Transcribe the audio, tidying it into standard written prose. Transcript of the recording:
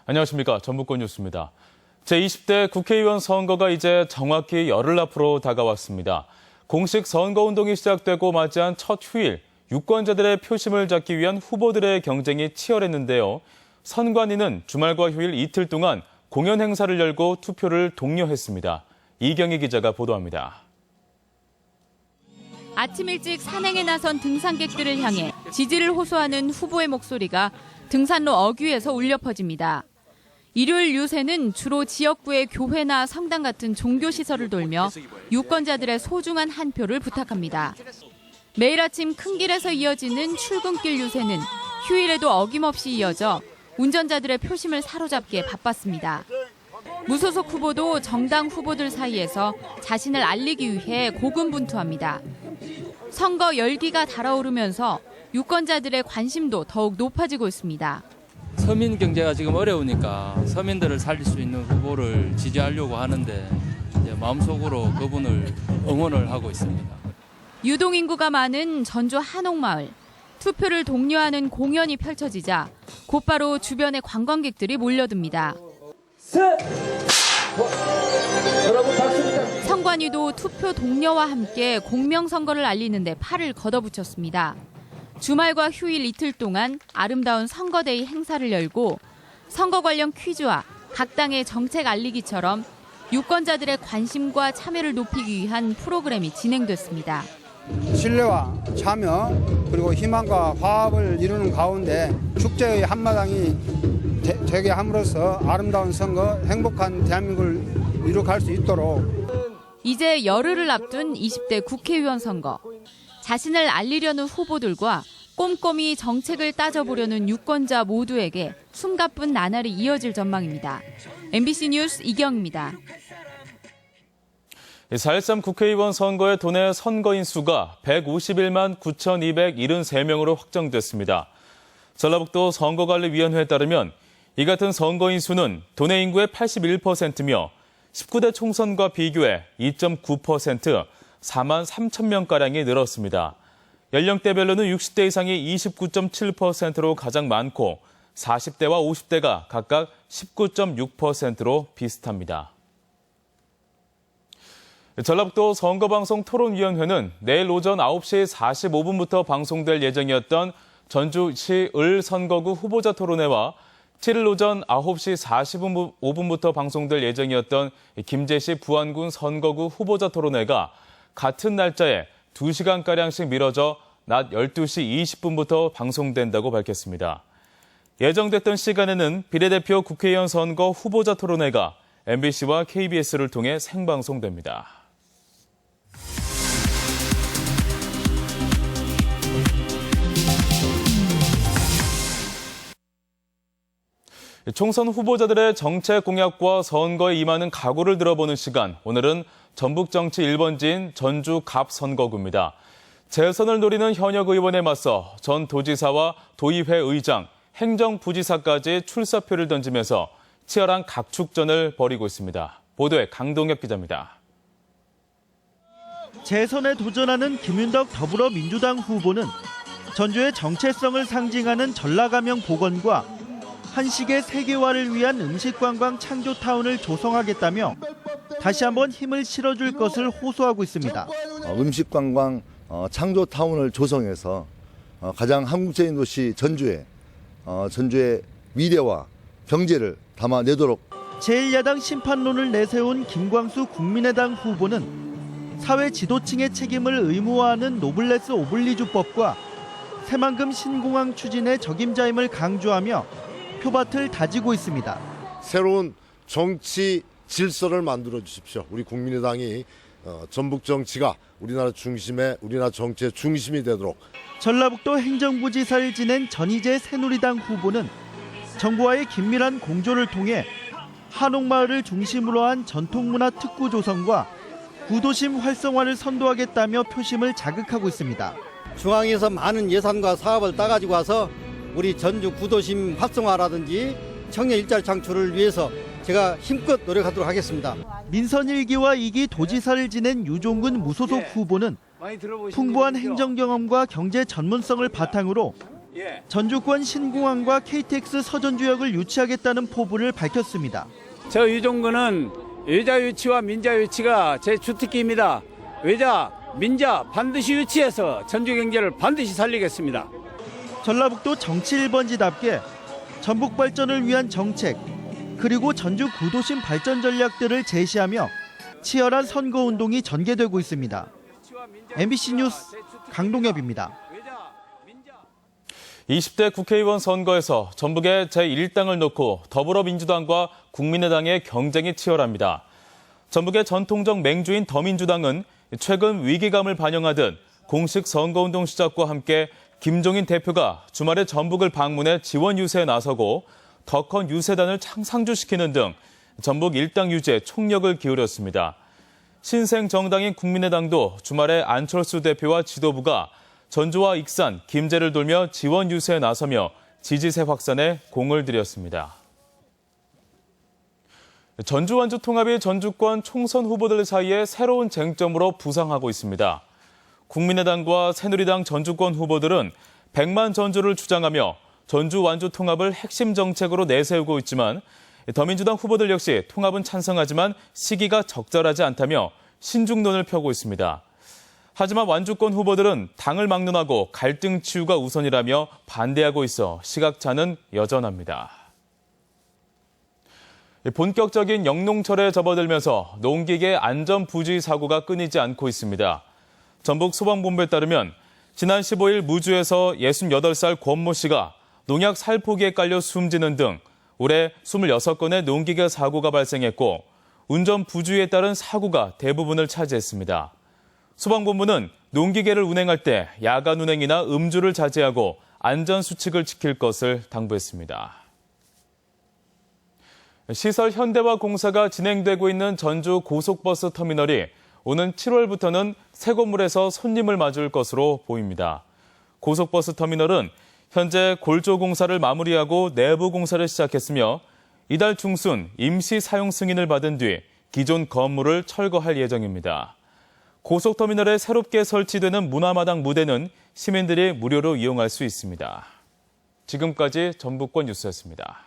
안녕하십니까. 전북권 뉴스입니다. 제20대 국회의원 선거가 이제 정확히 열흘 앞으로 다가왔습니다. 공식 선거운동이 시작되고 맞이한 첫 휴일, 유권자들의 표심을 잡기 위한 후보들의 경쟁이 치열했는데요. 선관위는 주말과 휴일 이틀 동안 공연 행사를 열고 투표를 독려했습니다. 이경희 기자가 보도합니다. 아침 일찍 산행에 나선 등산객들을 향해 지지를 호소하는 후보의 목소리가 등산로 어귀에서 울려 퍼집니다. 일요일 유세는 주로 지역구의 교회나 성당 같은 종교시설을 돌며 유권자들의 소중한 한 표를 부탁합니다. 매일 아침 큰 길에서 이어지는 출근길 유세는 휴일에도 어김없이 이어져 운전자들의 표심을 사로잡기에 바빴습니다. 무소속 후보도 정당 후보들 사이에서 자신을 알리기 위해 고군분투합니다. 선거 열기가 달아오르면서 유권자들의 관심도 더욱 높아지고 있습니다. 서민 경제가 지금 어려우니까 서민들을 살릴 수 있는 후보를 지지하려고 하는데 이제 마음속으로 그분을 응원을 하고 있습니다. 유동인구가 많은 전주 한옥마을. 투표를 독려하는 공연이 펼쳐지자 곧바로 주변의 관광객들이 몰려듭니다. 선관위도 투표 독려와 함께 공명선거를 알리는 데 팔을 걷어붙였습니다. 주말과 휴일 이틀 동안 아름다운 선거데이 행사를 열고 선거 관련 퀴즈와 각 당의 정책 알리기처럼 유권자들의 관심과 참여를 높이기 위한 프로그램이 진행됐습니다. 신뢰와 참여 그리고 희망과 화합을 이루는 가운데 축제의 한마당이 되게 함으로써 아름다운 선거, 행복한 대한민국을 이루어갈 수 있도록. 이제 열흘을 앞둔 20대 국회의원 선거. 자신을 알리려는 후보들과 꼼꼼히 정책을 따져보려는 유권자 모두에게 숨가쁜 나날이 이어질 전망입니다. MBC 뉴스 이경입니다. 4.13 국회의원 선거의 도내 선거인 수가 151만 9,273명으로 확정됐습니다. 전라북도 선거관리위원회에 따르면 이 같은 선거인 수는 도내 인구의 81%며 19대 총선과 비교해 2.9% 4만 3천 명가량이 늘었습니다. 연령대별로는 60대 이상이 29.7%로 가장 많고 40대와 50대가 각각 19.6%로 비슷합니다. 전라북도 선거방송 토론위원회는 내일 오전 9시 45분부터 방송될 예정이었던 전주시 을 선거구 후보자 토론회와 7일 오전 9시 45분부터 방송될 예정이었던 김제시 부안군 선거구 후보자 토론회가 같은 날짜에 2시간가량씩 미뤄져 낮 12시 20분부터 방송된다고 밝혔습니다. 예정됐던 시간에는 비례대표 국회의원 선거 후보자 토론회가 MBC와 KBS를 통해 생방송됩니다. 총선 후보자들의 정책 공약과 선거에 임하는 각오를 들어보는 시간. 오늘은 전북 정치 1번지인 전주 갑 선거구입니다. 재선을 노리는 현역 의원에 맞서 전 도지사와 도의회 의장, 행정부지사까지 출사표를 던지면서 치열한 각축전을 벌이고 있습니다. 보도에 강동혁 기자입니다. 재선에 도전하는 김윤덕 더불어민주당 후보는 전주의 정체성을 상징하는 전라가명 복원과 한식의 세계화를 위한 음식관광 창조타운을 조성하겠다며 다시 한번 힘을 실어줄 것을 호소하고 있습니다. 음식관광 창조타운을 조성해서 가장 한국적인 도시 전주의 미래와 경제를 담아내도록. 제1야당 심판론을 내세운 김광수 국민의당 후보는 사회 지도층의 책임을 의무화하는 노블레스 오블리주법과 새만금 신공항 추진의 적임자임을 강조하며 표밭을 다지고 있습니다. 새로운 정치 질서를 만들어 주십시오. 우리 국민의당이 전북 정치가 우리나라 정치의 중심이 되도록. 전라북도 행정부지사를 지낸 전희재 새누리당 후보는 정부와의 긴밀한 공조를 통해 한옥마을을 중심으로 한 전통문화 특구 조성과 구도심 활성화를 선도하겠다며 표심을 자극하고 있습니다. 중앙에서 많은 예산과 사업을 따가지고 와서 우리 전주 구도심 활성화라든지 청년 일자리 창출을 위해서 제가 힘껏 노력하도록 하겠습니다. 민선 1기와 2기 도지사를 지낸 유종근 무소속 후보는 풍부한 행정 경험과 경제 전문성을 바탕으로 전주권 신공항과 KTX 서전주역을 유치하겠다는 포부를 밝혔습니다. 저 유종근은 외자 유치와 민자 유치가 제 주특기입니다. 외자, 민자 반드시 유치해서 전주 경제를 반드시 살리겠습니다. 전라북도 정치 1번지답게 전북 발전을 위한 정책 그리고 전주 구도심 발전 전략들을 제시하며 치열한 선거운동이 전개되고 있습니다. MBC 뉴스 강동엽입니다. 20대 국회의원 선거에서 전북의 제1당을 놓고 더불어민주당과 국민의당의 경쟁이 치열합니다. 전북의 전통적 맹주인 더민주당은 최근 위기감을 반영하듯 공식 선거운동 시작과 함께 김종인 대표가 주말에 전북을 방문해 지원 유세에 나서고 더 큰 유세단을 상주시키는 등 전북 일당 유지에 총력을 기울였습니다. 신생 정당인 국민의당도 주말에 안철수 대표와 지도부가 전주와 익산, 김제를 돌며 지원 유세에 나서며 지지세 확산에 공을 들였습니다. 전주 완주 통합이 전주권 총선 후보들 사이에 새로운 쟁점으로 부상하고 있습니다. 국민의당과 새누리당 전주권 후보들은 100만 전주를 주장하며 전주 완주 통합을 핵심 정책으로 내세우고 있지만 더민주당 후보들 역시 통합은 찬성하지만 시기가 적절하지 않다며 신중론을 펴고 있습니다. 하지만 완주권 후보들은 당을 막론하고 갈등 치유가 우선이라며 반대하고 있어 시각차는 여전합니다. 본격적인 영농철에 접어들면서 농기계 안전부주의 사고가 끊이지 않고 있습니다. 전북 소방본부에 따르면 지난 15일 무주에서 68살 권모 씨가 농약 살포기에 깔려 숨지는 등 올해 26건의 농기계 사고가 발생했고 운전 부주의에 따른 사고가 대부분을 차지했습니다. 소방본부는 농기계를 운행할 때 야간 운행이나 음주를 자제하고 안전수칙을 지킬 것을 당부했습니다. 시설 현대화 공사가 진행되고 있는 전주 고속버스 터미널이 오는 7월부터는 새 건물에서 손님을 맞을 것으로 보입니다. 고속버스 터미널은 현재 골조 공사를 마무리하고 내부 공사를 시작했으며 이달 중순 임시 사용 승인을 받은 뒤 기존 건물을 철거할 예정입니다. 고속터미널에 새롭게 설치되는 문화마당 무대는 시민들이 무료로 이용할 수 있습니다. 지금까지 전북권 뉴스였습니다.